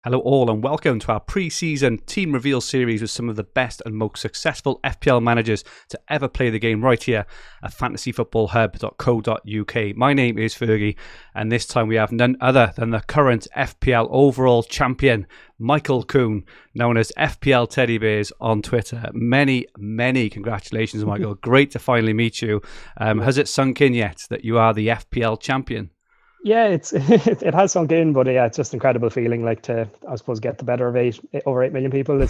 Hello all and welcome to our pre-season team reveal series with some of the best and most successful FPL managers to ever play the game right here at fantasyfootballhub.co.uk. My name is Fergie and this time we have none other than the current FPL overall champion, Michael Coone, known as FPL Teddy Bears on Twitter. Many congratulations, Michael. Great to finally meet you. Has it sunk in yet that you are the FPL champion? Yeah, it has sunk in, but yeah, it's just an incredible feeling, like to, I suppose, get the better of over 8 million people.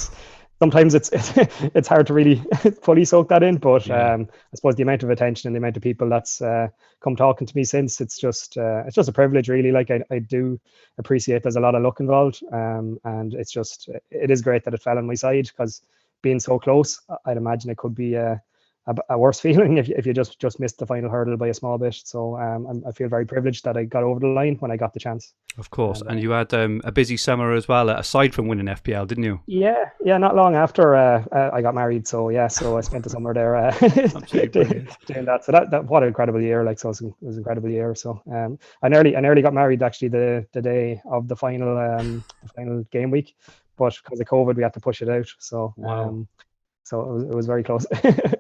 Sometimes it's hard to really fully soak that in, but I suppose the amount of attention and the amount of people that's come talking to me since, it's just a privilege, really. Like I do appreciate there's a lot of luck involved, and it is great that it fell on my side, because being so close, I'd imagine it could be a worse feeling if you just missed the final hurdle by a small bit. So I feel very privileged that I got over the line when I got the chance. Of course, and you had a busy ssummer as well, aside from winning FPL, didn't you? Yeah, not long after I got married. So I spent the summer there doing that. So that what an incredible year! Like, so it was an incredible year. So I nearly got married actually the day of the final game week, but because of COVID we had to push it out. So wow. So it was very close.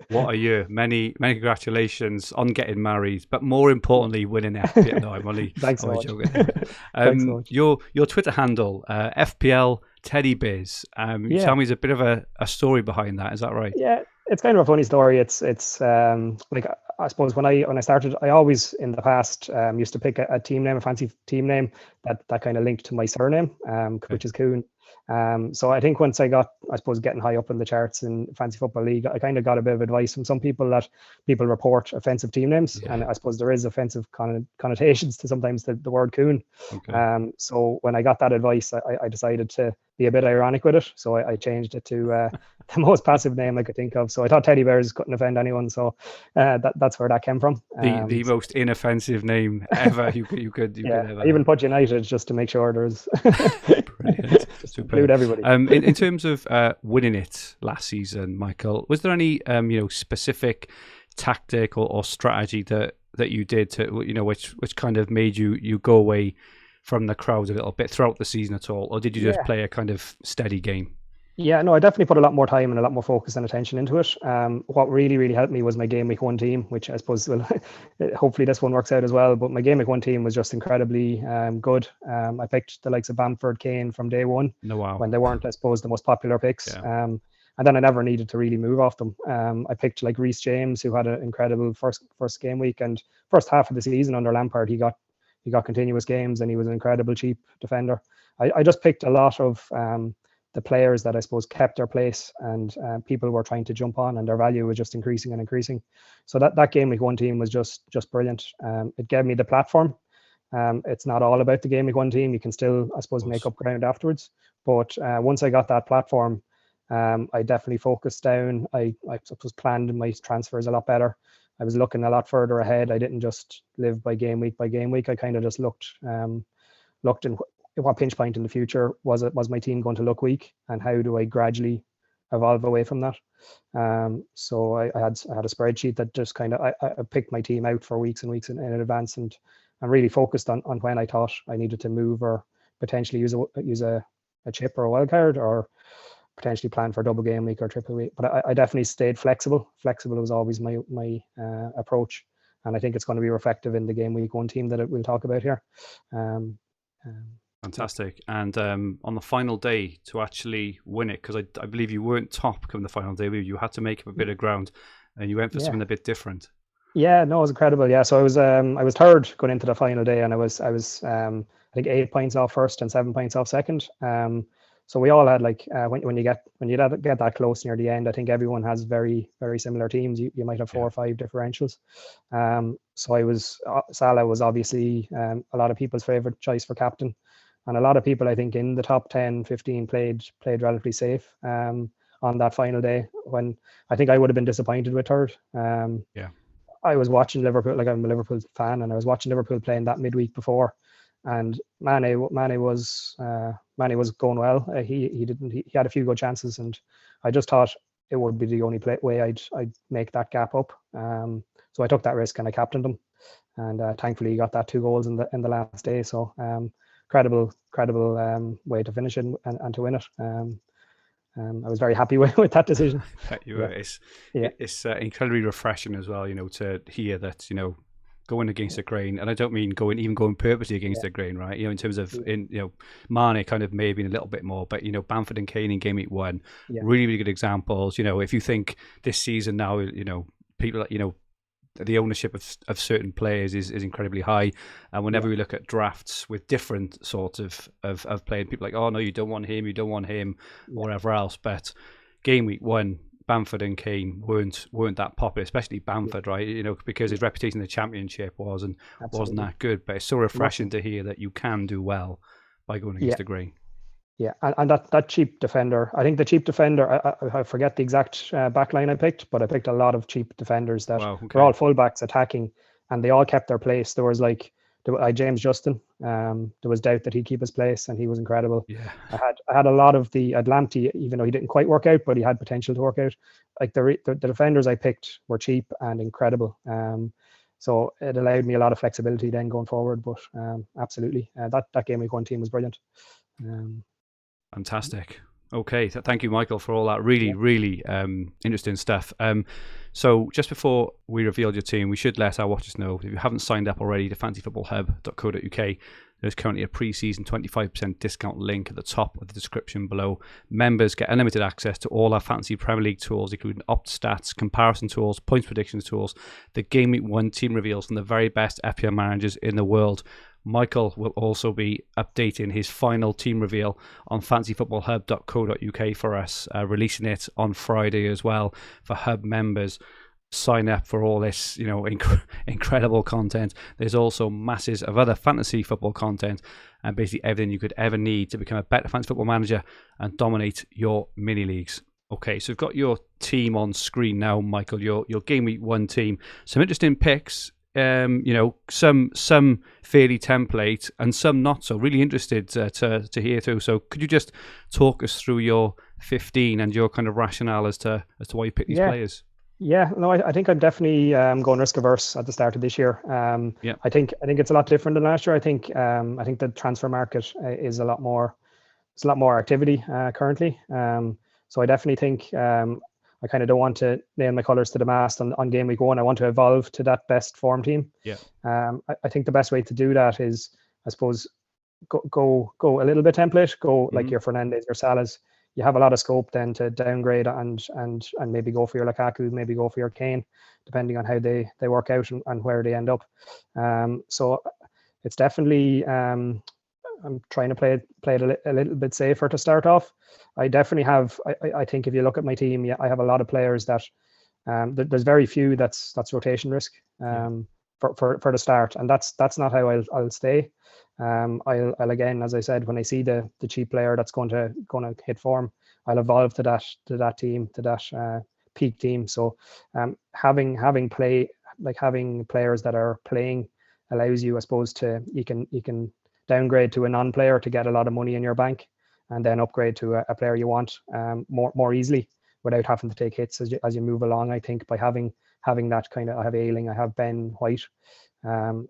What a year. Many congratulations on getting married, but more importantly, winning FPL. No, I'm only Thanks so much. joking. Thanks so much. Your Twitter handle, FPL Teddy Bears. Tell me, there's a bit of a story behind that. Is that right? Yeah, it's kind of a funny story. It's like, I suppose when I started, I always in the past used to pick a team name, a fancy team name that kind of linked to my surname, which is Coone. So I think once I got, I suppose, getting high up in the charts in Fantasy Football League, I kind of got a bit of advice from some people that people report offensive team names, and I suppose there is offensive connotations to sometimes the word Coone. Okay. So when I got that advice, I decided to be a bit ironic with it. So I changed it to the most passive name I could think of. So I thought Teddy Bears couldn't offend anyone. So that's where that came from. The most inoffensive name ever you could ever. I even put United just to make sure there's brilliant. Just include everybody. In terms of winning it last season, Michael, was there any specific tactic or strategy that you did to which kind of made you go away from the crowd a little bit throughout the season at all, or did you just play a kind of steady game? Yeah, no, I definitely put a lot more time and a lot more focus and attention into it. What really helped me was my Gameweek 1 team, which I suppose will hopefully this one works out as well. But my Gameweek 1 team was just incredibly good. I picked the likes of Bamford, Kane from day one, when they weren't, I suppose, the most popular picks. Yeah. And then I never needed to really move off them. I picked like Reece James, who had an incredible first game week, and first half of the season under Lampard, he got continuous games, and he was an incredible cheap defender. I just picked a lot of the players that I suppose kept their place, and people were trying to jump on, and their value was just increasing and increasing. So that Game Week 1 team was just brilliant. It gave me the platform. It's not all about the Game Week 1 team. You can still, I suppose, make up ground afterwards. But once I got that platform, I definitely focused down. I suppose planned my transfers a lot better. I was looking a lot further ahead. I didn't just live by game week. I kind of just looked in what pinch point in the future was my team going to look weak, and how do I gradually evolve away from that. So I had a spreadsheet that just kind of I picked my team out for weeks and weeks in advance, and I'm really focused on when I thought I needed to move or potentially use a chip or a wild card, or potentially plan for a double game week or triple week. But I definitely stayed flexible. Flexible was always my approach, and I think it's going to be reflective in the Game Week 1 team that we'll talk about here. Fantastic. And on the final day to actually win it, because I believe you weren't top come the final day, you had to make up a bit of ground, and you went for something a bit different. Yeah, no, it was incredible. Yeah, so I was third going into the final day, and I was I think 8 points off first and 7 points off second. So we all had like when you get that close near the end, I think everyone has very similar teams. You might have 4 or 5 differentials. So Salah was obviously a lot of people's favorite choice for captain, and a lot of people I think in the top 10, 15 played relatively safe on that final day, when I think I would have been disappointed with third. I was watching Liverpool, like I'm a Liverpool fan, and I was watching Liverpool playing that midweek before, and Mane was going well. He had a few good chances, and I just thought it would be the only way I'd make that gap up. So I took that risk and I captained him, and thankfully he got that 2 goals in the last day. So credible way to finish it and to win it. I was very happy with that decision. I bet you were. It's incredibly refreshing as well, to hear that, going against the grain, and I don't mean going purposely against the grain, right? In terms of Mane kind of maybe a little bit more, but Bamford and Kane in game week 1, really, really good examples. If you think this season now, people, the ownership of certain players is incredibly high, and whenever we look at drafts with different sorts of playing, people are like, oh no, you don't want him, or whatever else. But game week 1, Bamford and Kane weren't that popular, especially Bamford, right? Because his reputation in the Championship wasn't that good. But it's so refreshing to hear that you can do well by going against the grain. Yeah, and that cheap defender, I think the cheap defender, I forget the exact backline I picked, but I picked a lot of cheap defenders that were all fullbacks attacking, and they all kept their place. There was James Justin. There was doubt that he'd keep his place, and he was incredible. Yeah, I had a lot of the Atlanti, even though he didn't quite work out, but he had potential to work out. Like the defenders I picked were cheap and incredible. So it allowed me a lot of flexibility then going forward. But absolutely, that game week 1 team was brilliant. Fantastic. Okay, thank you, Michael, for all that really interesting stuff. So just before we reveal your team, we should let our watchers know, if you haven't signed up already to fantasyfootballhub.co.uk, there's currently a pre-season 25% discount link at the top of the description below. Members get unlimited access to all our Fantasy Premier League tools, including opt stats, comparison tools, points predictions tools, the Game Week 1 team reveals from the very best FPL managers in the world. Michael will also be updating his final team reveal on fantasyfootballhub.co.uk for us, releasing it on Friday as well for Hub members. Sign up for all this, incredible content. There's also masses of other fantasy football content and basically everything you could ever need to become a better fantasy football manager and dominate your mini leagues. Okay, so we've got your team on screen now, Michael. Your game week 1 team. Some interesting picks. Some fairly template and some not so. Really interested to hear through. So could you just talk us through your 15 and your kind of rationale as to why you picked these players? Yeah, no, I think I'm definitely going risk averse at the start of this year. I think it's a lot different than last year. I think the transfer market is a lot more. There's a lot more activity currently. So I definitely think I kind of don't want to nail my colours to the mast on game week 1. I want to evolve to that best form team. Yeah. I think the best way to do that is, I suppose, go a little bit template. Go like your Fernandes, your Salahs. You have a lot of scope then to downgrade and maybe go for your Lukaku, maybe go for your Kane, depending on how they work out and where they end up. So it's definitely I'm trying to play it a little bit safer to start off. I definitely have. I think if you look at my team, I have a lot of players that there's very few that's rotation risk for the start, and that's not how I'll stay. I'll again, as I said, when I see the cheap player that's going to hit form, I'll evolve to that team, to that peak team. So having players that are playing allows you, I suppose, you can downgrade to a non-player to get a lot of money in your bank, and then upgrade to a player you want more easily without having to take hits as you move along. I think by having that kind of, I have Ayling, I have Ben White,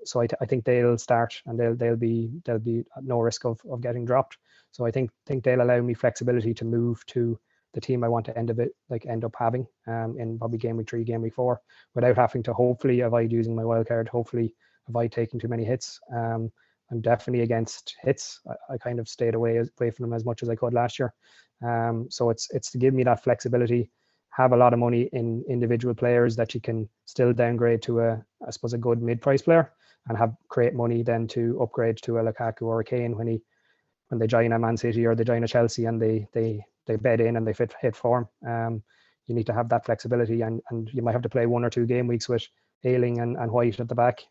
so I think they'll start and they'll be at no risk of getting dropped. So I think they'll allow me flexibility to move to the team I want to end up having in probably game week 3, game week 4, without having to hopefully avoid using my wild card, hopefully avoid taking too many hits. I'm definitely against hits. I kind of stayed away from them as much as I could last year. So it's to give me that flexibility, have a lot of money in individual players that you can still downgrade to a good mid-price player, and create money then to upgrade to a Lukaku or a Kane when they join a Man City or they join a Chelsea and they bed in and they hit form. You need to have that flexibility, and you might have to play 1 or 2 game weeks with Ayling and White at the back,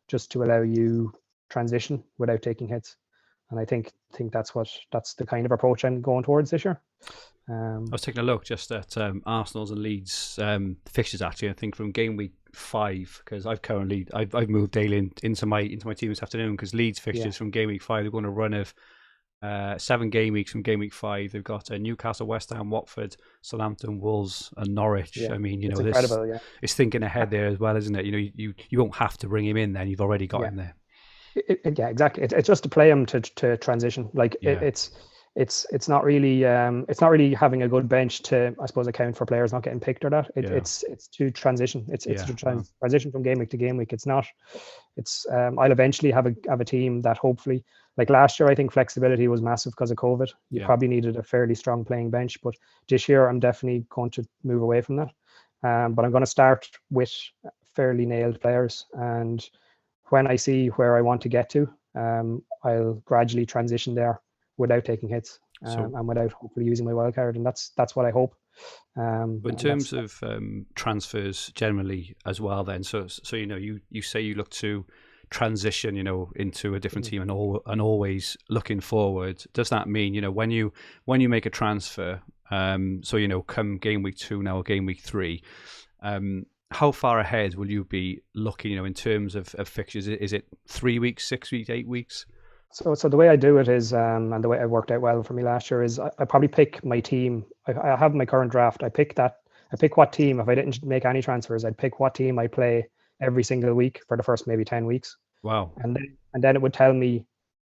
just to allow you transition without taking hits. And I think that's the kind of approach I'm going towards this year. I was taking a look just at Arsenal's and Leeds fixtures, actually. I think from game week 5, because I've moved Ayling into my team this afternoon, because Leeds fixtures from game week 5, they're going to run of 7 game weeks from game week 5. They've got Newcastle, West Ham, Watford, Southampton, Wolves, and Norwich. I mean, it's incredible. It's thinking ahead there as well, isn't it? You won't have to bring him in then. You've already got him there. Yeah, exactly. It's just to play him to transition. Like Yeah. it's not really having a good bench to, I suppose, account for players not getting picked or that. Yeah. It's to transition. It's Yeah. to transition from game week to game week. It's not. It's I'll eventually have a team that hopefully, like last year, I think flexibility was massive because of COVID. You Yeah. probably needed a fairly strong playing bench, but this year I'm definitely going to move away from that. But I'm going to start with fairly nailed players, and when I see where I want to get to, I'll gradually transition there without taking hits, and without hopefully using my wild card, and that's what I hope. But in terms of transfers generally as well, then, so you say you look to transition, into a different team and always looking forward. Does that mean, when you make a transfer, come game week 2 now or game week 3, how far ahead will you be looking, in terms of fixtures? Is it 3 weeks, 6 weeks, 8 weeks? So the way I do it is, and the way it worked out well for me last year is, I probably pick my team. I have my current draft. I pick what team. If I didn't make any transfers, I'd pick what team I play every single week for the first maybe 10 weeks. Wow. And then it would tell me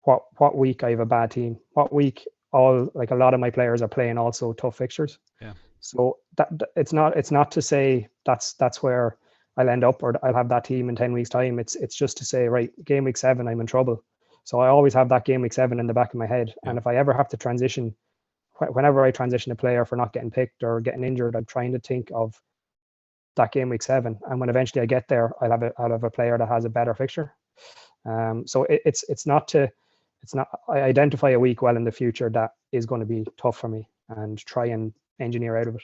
what week I have a bad team. What week a lot of my players are playing also tough fixtures. Yeah. So that it's not to say that's where I'll end up or I'll have that team in 10 weeks time. It's just to say, right, game week 7 I'm in trouble. So I always have that game week 7 in the back of my head. Yeah. And if I ever have to transition, whenever I transition a player for not getting picked or getting injured, I'm trying to think of that game week 7. And when eventually I get there, I'll have a player that has a better fixture. So it's not. I identify a week well in the future that is going to be tough for me and try and engineer out of it.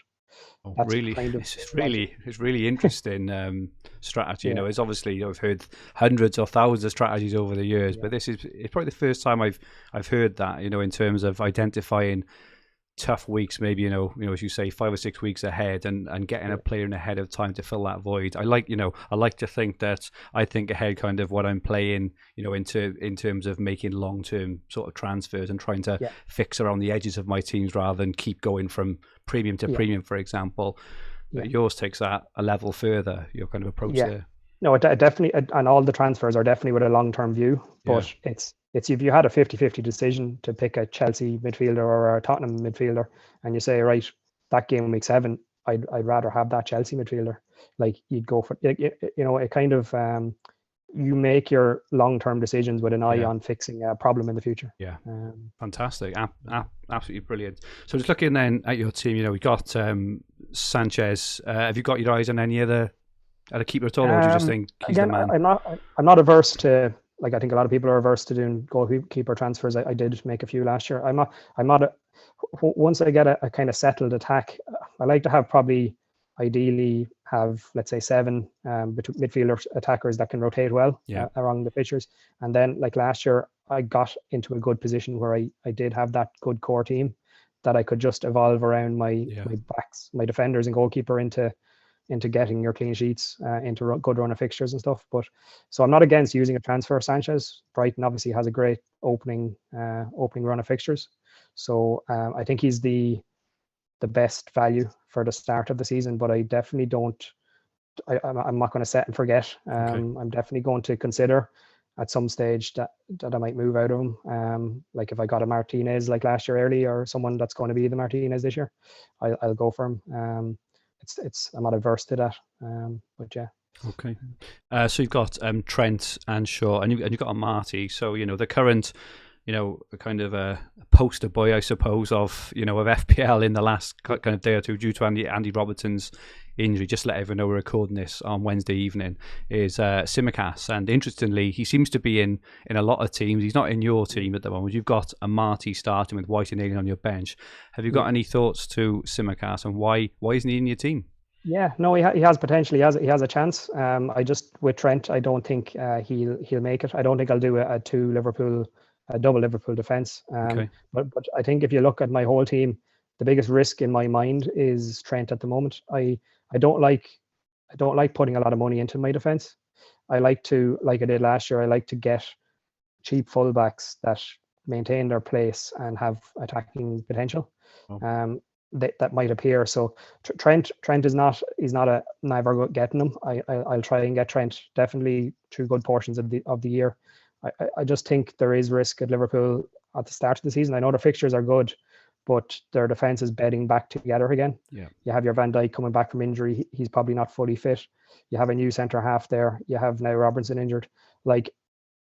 Oh, really, it's really interesting strategy. Yeah. It's obviously, I've heard hundreds or thousands of strategies over the years, but it's probably the first time I've heard that. In terms of identifying tough weeks, maybe as you say, 5 or 6 weeks ahead, and getting a player in ahead of time to fill that void. I like to think that I think ahead, kind of what I'm playing, in terms of making long-term sort of transfers and trying to fix around the edges of my teams rather than keep going from premium to premium, for example. But yours takes that a level further, your kind of approach there. No, it definitely, and all the transfers are definitely with a long-term view, but it's if you had a 50-50 decision to pick a Chelsea midfielder or a Tottenham midfielder, and you say, right, that game week 7, I'd rather have that Chelsea midfielder. Like, you'd go for it. It kind of you make your long-term decisions with an eye on fixing a problem in the future. Yeah, fantastic, absolutely brilliant. So just looking then at your team, we got Sanchez. Have you got your eyes on any other keeper at all, or do you just think he's the man? I'm not averse to. Like, I think a lot of people are averse to doing goalkeeper transfers. I did make a few last year. I'm not once I get a kind of settled attack, I like to have ideally have, let's say, 7 midfielder attackers that can rotate well around the pitchers. And then, like last year, I got into a good position where I did have that good core team that I could just evolve around my backs, my defenders and goalkeeper into getting your clean sheets, into good run of fixtures and stuff. But so I'm not against using a transfer. Sanchez, Brighton obviously has a great opening run of fixtures. So I think he's the best value for the start of the season, but I definitely don't. I'm not going to set and forget. I'm definitely going to consider at some stage that I might move out of him. Like if I got a Martinez like last year early, or someone that's going to be the Martinez this year, I'll go for him. I'm not averse to that, but yeah. Okay, so you've got Trent and Shaw, and you've got a Marty. So the current, kind of a poster boy, I suppose, of FPL in the last kind of day or two due to Andy Robertson's injury. Just to let everyone know, we're recording this on Wednesday evening. Is Tsimikas, and interestingly, he seems to be in a lot of teams. He's not in your team at the moment. You've got a Marty starting with White and Alien on your bench. Have you got any thoughts to Tsimikas, and why isn't he in your team? Yeah, no, he has potential. He has a chance. I just, with Trent, I don't think he'll make it. I don't think I'll do a double Liverpool defense. But I think if you look at my whole team, the biggest risk in my mind is Trent at the moment. I don't like putting a lot of money into my defense. I like to, like I did last year, I like to get cheap fullbacks that maintain their place and have attacking potential. That might appear. So Trent is not. He's not a never getting him. I'll try and get Trent definitely through good portions of the year. I just think there is risk at Liverpool at the start of the season. I know the fixtures are good, but their defense is bedding back together again. Yeah. You have your Van Dijk coming back from injury. He's probably not fully fit. You have a new centre half there. You have now Robertson injured. Like,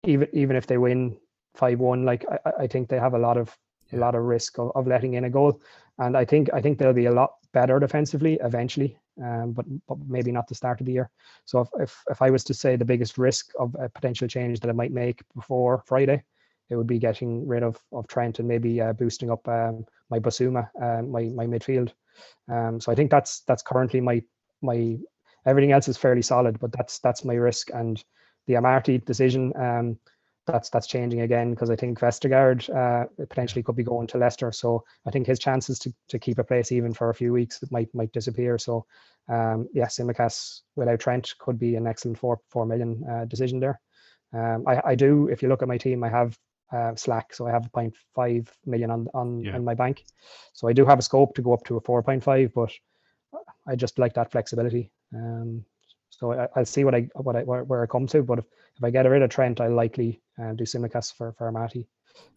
even if they win 5-1, like I think they have a lot of risk of letting in a goal. And I think they'll be a lot better defensively eventually, but maybe not the start of the year. So if I was to say the biggest risk of a potential change that I might make before Friday, it would be getting rid of Trent and maybe boosting up my Basuma, my midfield. So I think that's currently my everything else is fairly solid, but that's my risk. And the Amartey decision, that's changing again, because I think Vestergaard potentially could be going to Leicester. So I think his chances to keep a place even for a few weeks might disappear. So Tsimikas without Trent could be an excellent 4 million decision there. I do, if you look at my team, I have slack, so I have 0.5 million on my bank. So I do have a scope to go up to a 4.5, but I just like that flexibility. So I'll see where I come to, but if I get rid of Trent, I'll likely do Tsimikas for Amartey,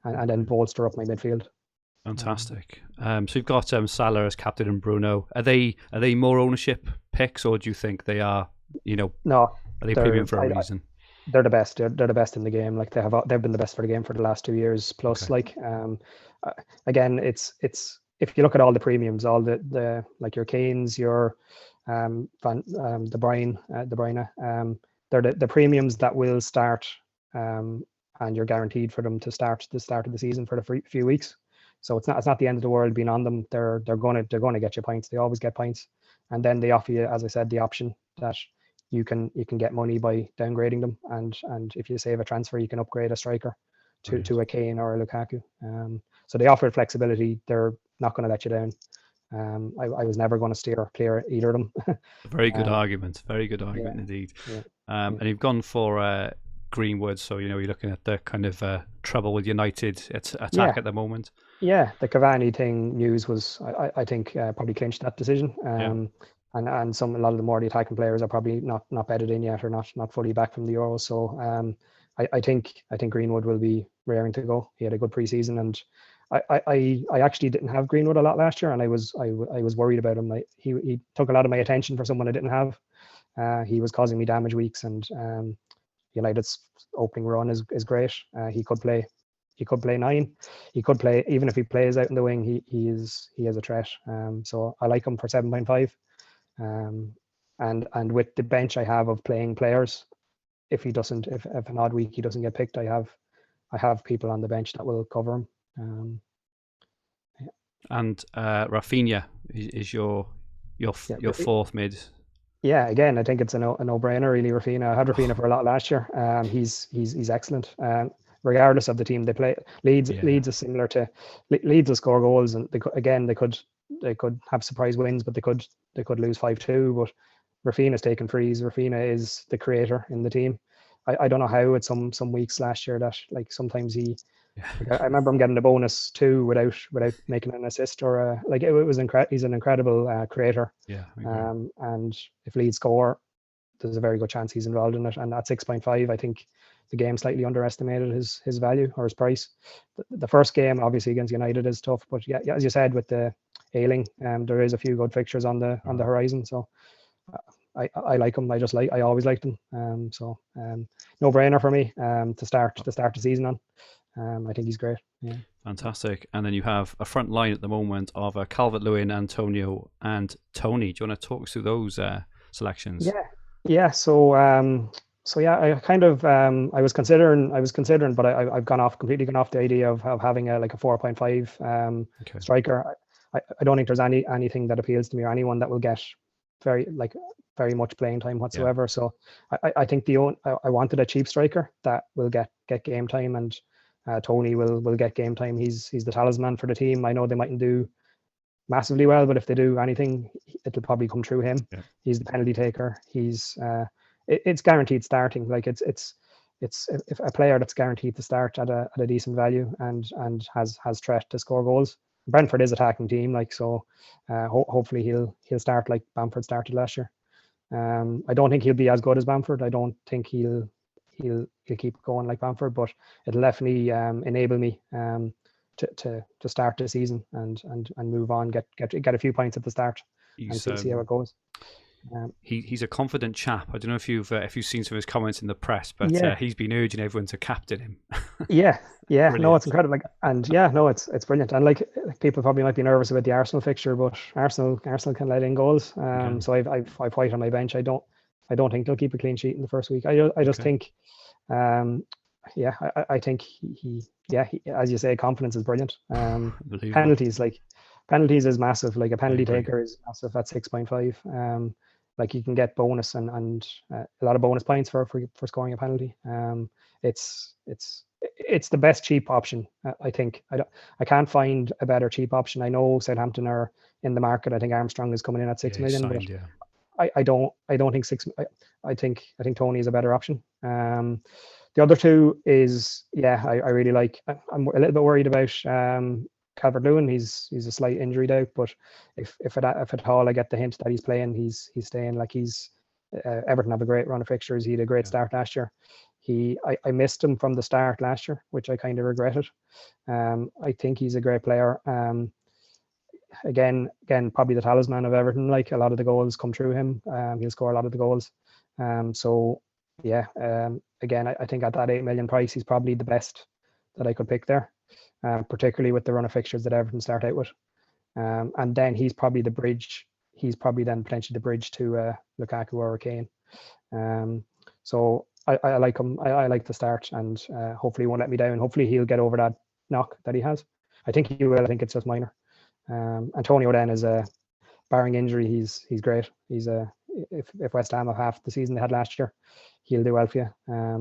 and then bolster up my midfield. Fantastic. So you've got Salah as captain and Bruno. Are they more ownership picks, or do you think they are? No, are they premium for a reason? They're the best. They're the best in the game. Like they've been the best for the game for the last 2 years plus. Okay. Like again, it's if you look at all the premiums, all the like your Kanes, your De Bruyne, they're the premiums that will start, and you're guaranteed for them to start the start of the season for the few weeks. So it's not the end of the world being on them. They're going to get you points. They always get points, and then they offer you, as I said, the option that you can get money by downgrading them, and if you save a transfer, you can upgrade a striker to a Kane or a Lukaku. So they offer flexibility. They're not going to let you down. I was never going to steer clear either of them. Very good argument. Very good argument indeed. Yeah. And you've gone for Greenwood, so you're looking at the kind of trouble with United attack at the moment. Yeah, the Cavani thing news was I think probably clinched that decision. And a lot of the more the attacking players are probably not bedded in yet, or not fully back from the Euros. So I think Greenwood will be raring to go. He had a good preseason, and I actually didn't have Greenwood a lot last year, and I was worried about him. He took a lot of my attention for someone I didn't have. He was causing me damage weeks, and United's opening run is great. He could play 9. He could play, even if he plays out in the wing. He is a threat. So I like him for 7.5. And with the bench I have of playing players, if an odd week he doesn't get picked, I have people on the bench that will cover him. And Rafinha is your fourth mid. Yeah, again, I think it's a no-brainer really. Rafinha, I had Rafinha for a lot last year. He's excellent. Regardless of the team they play, Leeds is similar to Leeds will score goals, and they could have surprise wins, but they could lose 5-2. But Rafinha's taking frees. Rafinha is the creator in the team. I don't know how at some weeks last year that like sometimes I remember him getting a bonus too without making an assist or it was incredible. He's an incredible creator. Yeah. And if Leeds score, there's a very good chance he's involved in it. And at 6.5, I think the game slightly underestimated his value or his price. The first game obviously against United is tough, but yeah, as you said with the Ailing, there is a few good fixtures on the horizon. So I like him. I always liked him. No brainer for me to start the season on. I think he's great. Yeah. Fantastic. And then you have a front line at the moment of Calvert-Lewin, Antonio, and Tony. Do you want to talk us through those selections? Yeah. So I kind of I was considering, but I've completely gone off the idea of having a 4.5 striker. I don't think there's anything that appeals to me, or anyone that will get very much playing time whatsoever. Yeah. So I think I wanted a cheap striker that will get game time, and Tony will get game time. He's the talisman for the team. I know they mightn't do massively well, but if they do anything, it'll probably come through him. Yeah. He's the penalty taker. He's it's guaranteed starting. Like it's if a player that's guaranteed to start at a decent value and has threat to score goals. Brentford is attacking team, hopefully he'll start like Bamford started last year. I don't think he'll be as good as Bamford. I don't think he'll he'll keep going like Bamford, but it'll definitely enable me to start the season and move on, get a few points at the start, and see how it goes. He's a confident chap. I don't know if you've seen some of his comments in the press, but he's been urging everyone to captain him. yeah. No, it's incredible. It's brilliant. And like people probably might be nervous about the Arsenal fixture, but Arsenal can let in goals. So I've White on my bench. I don't think they'll keep a clean sheet in the first week. I just think, I think he, as you say, confidence is brilliant. Penalties is massive. Like a penalty taker is massive at 6.5. Like you can get bonus and a lot of bonus points for scoring a penalty. It's the best cheap option. I think I can't find a better cheap option. I know Southampton are in the market. I think Armstrong is coming in at 6 million. Signed, but I don't think 6. I think Tony is a better option. The other two is I really like. I'm a little bit worried about Calvert-Lewin. He's a slight injury doubt, but if at all I get the hint that he's playing, he's staying. Like Everton have a great run of fixtures. He had a great start last year. I missed him from the start last year, which I kind of regretted. I think he's a great player. Again, probably the talisman of Everton. Like a lot of the goals come through him. He'll score a lot of the goals. Again, I think at that 8 million price, he's probably the best that I could pick there. Particularly with the run of fixtures that Everton start out with. And then he's probably the bridge. He's probably then potentially the bridge to Lukaku or Kane. So I like him. I like the start, and hopefully he won't let me down. Hopefully he'll get over that knock that he has. I think he will. I think it's just minor. Antonio then is barring injury, he's great. He's if West Ham have half the season they had last year, he'll do well for you.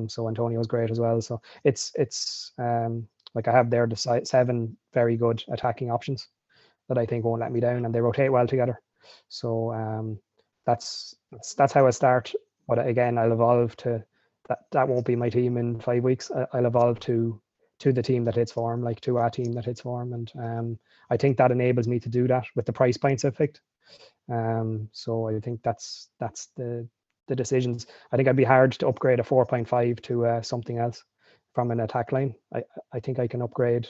So Antonio's great as well. So it's like I have there the 7 very good attacking options that I think won't let me down, and they rotate well together. So that's how I start. But again, I'll evolve to that won't be my team in 5 weeks. I'll evolve to the team that hits form, like to our team that hits form, and I think that enables me to do that with the price points I've picked. So I think that's the decisions. I think I'd be hard to upgrade a 4.5 to something else from an attack line. I think I can upgrade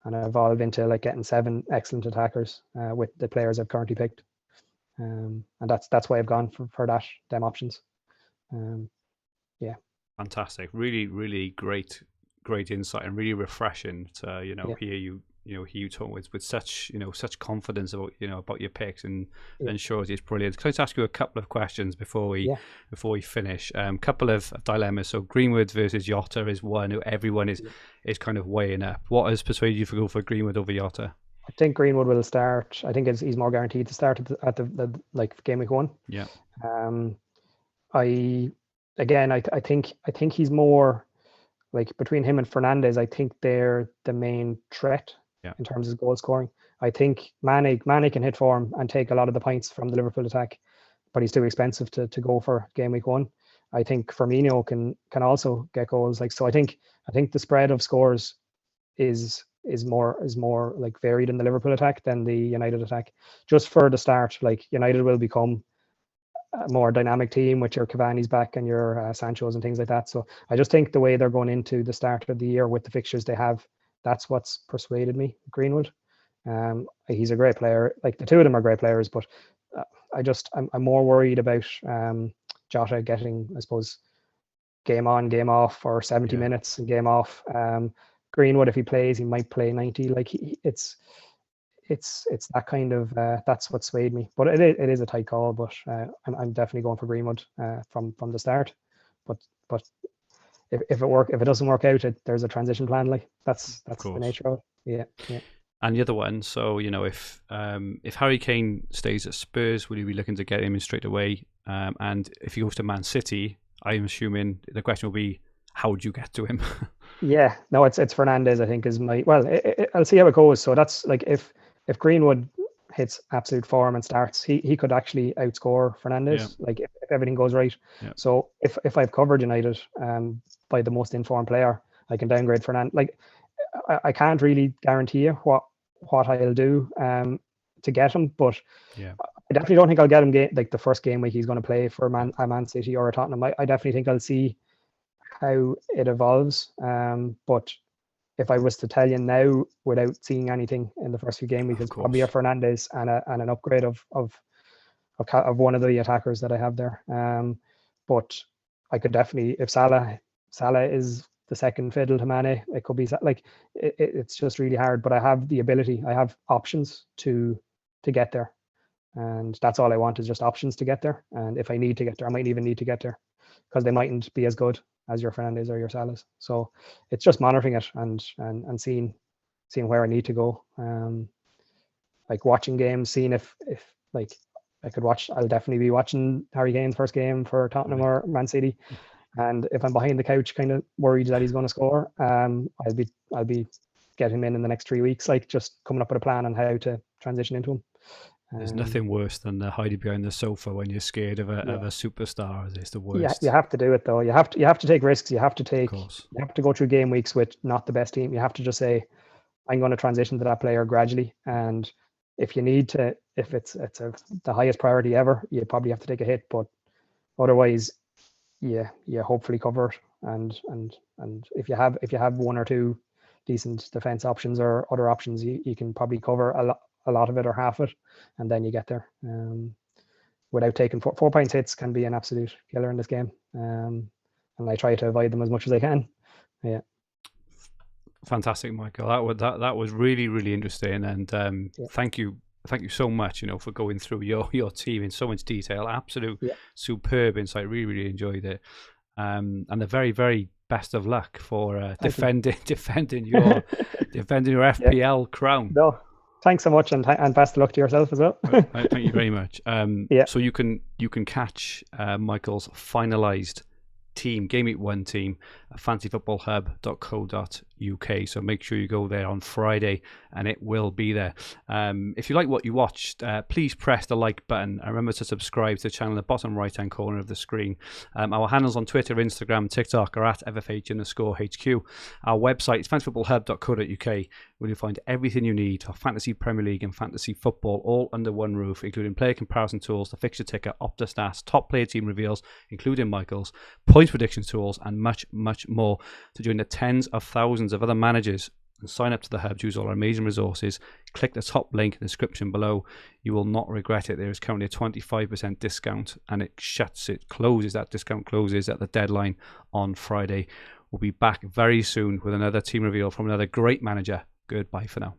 and evolve into like getting 7 excellent attackers with the players I've currently picked. And that's why I've gone for them options. Fantastic. Really, really great insight, and really refreshing to hear you talk with such such confidence about your picks, and shows it's brilliant. Can I just ask you a couple of questions before we finish? Couple of dilemmas. So Greenwood versus Jota is one who everyone is kind of weighing up. What has persuaded you to go for Greenwood over Jota? I think Greenwood will start. I think he's more guaranteed to start at the like game week 1. Yeah. I think he's more like between him and Fernandes. I think they're the main threat in terms of goal scoring. I think Mane can hit form and take a lot of the points from the Liverpool attack, but he's too expensive to go for game week 1. I think Firmino can also get goals. Like so, I think the spread of scores is more like varied in the Liverpool attack than the United attack. Just for the start, like United will become a more dynamic team with your Cavani's back and your Sancho's and things like that. So I just think the way they're going into the start of the year with the fixtures they have, that's what's persuaded me. Greenwood, he's a great player. Like the two of them are great players, but I'm more worried about Jota getting, I suppose, game on, game off, or 70 minutes and game off. Greenwood, if he plays, he might play 90. Like it's that kind of that's what swayed me. But it is a tight call. But I'm definitely going for Greenwood from the start. But if it doesn't work out, there's a transition plan. Like that's the nature of it. Yeah. And the other one, so if Harry Kane stays at Spurs, will you be looking to get him in straight away? And if he goes to Man City, I'm assuming the question will be, how would you get to him? Yeah, no, it's Fernandes. I think is my I'll see how it goes. So that's like if Greenwood hits absolute form and starts, he could actually outscore Fernandes. Like if everything goes right. Yeah. So if I've covered United by the most informed player, I can downgrade Fernandes. Like I can't really guarantee you what I'll do to get him, but I definitely don't think I'll get him like the first game week he's going to play for Man City or a Tottenham. I definitely think I'll see how it evolves. But if I was to tell you now, without seeing anything in the first few game weeks, it's probably a Fernandes and an upgrade of one of the attackers that I have there. But I could definitely, if Salah is the second fiddle to Mane, it could be like it's just really hard. But I have the ability, I have options to get there, and that's all I want is just options to get there. And if I need to get there, I might even need to get there because they mightn't be as good as your Fernandes or your Salahs. So it's just monitoring it and seeing where I need to go. Like watching games, seeing if like I could watch. I'll definitely be watching Harry Kane's first game for Tottenham or Man City, and if I'm behind the couch, kind of worried that he's going to score, I'll be getting him in the next 3 weeks, like just coming up with a plan on how to transition into him. There's nothing worse than hiding behind the sofa when you're scared of a superstar. It's the worst. Yeah, you have to do it though. You have to take risks. You have to go through game weeks with not the best team. You have to just say, I'm going to transition to that player gradually, and if you need to, if it's the highest priority ever, you probably have to take a hit. But otherwise, you hopefully cover it. And if you have one or two decent defense options or other options, you can probably cover a lot of it or half it, and then you get there. Without taking 4 points hits can be an absolute killer in this game. And I try to avoid them as much as I can. Yeah. Fantastic, Michael. That was really, really interesting, and thank you so much, for going through your team in so much detail. Absolute superb insight. Really, really enjoyed it. And the very, very best of luck for defending your FPL crown. No, thanks so much, and best of luck to yourself as well. Thank you very much. So you can catch Michael's finalised team, Gameweek 1 team, at fantasyfootballhub.co.uk. So make sure you go there on Friday and it will be there. If you like what you watched, please press the like button and remember to subscribe to the channel in the bottom right hand corner of the screen. Our handles on Twitter, Instagram, TikTok are at FFH_HQ. Our website is fantasyfootballhub.co.uk, where you'll find everything you need for Fantasy Premier League and Fantasy Football all under one roof, including player comparison tools, the fixture ticker, Opta stats, top player team reveals, including Michael's, points prediction tools, and much, much more. To join the tens of thousands of other managers and sign up to the Hub, use all our amazing resources, click the top link in the description below. You will not regret it. There is currently a 25% discount, and that discount closes at the deadline on Friday. We'll be back very soon with another team reveal from another great manager. Goodbye for now.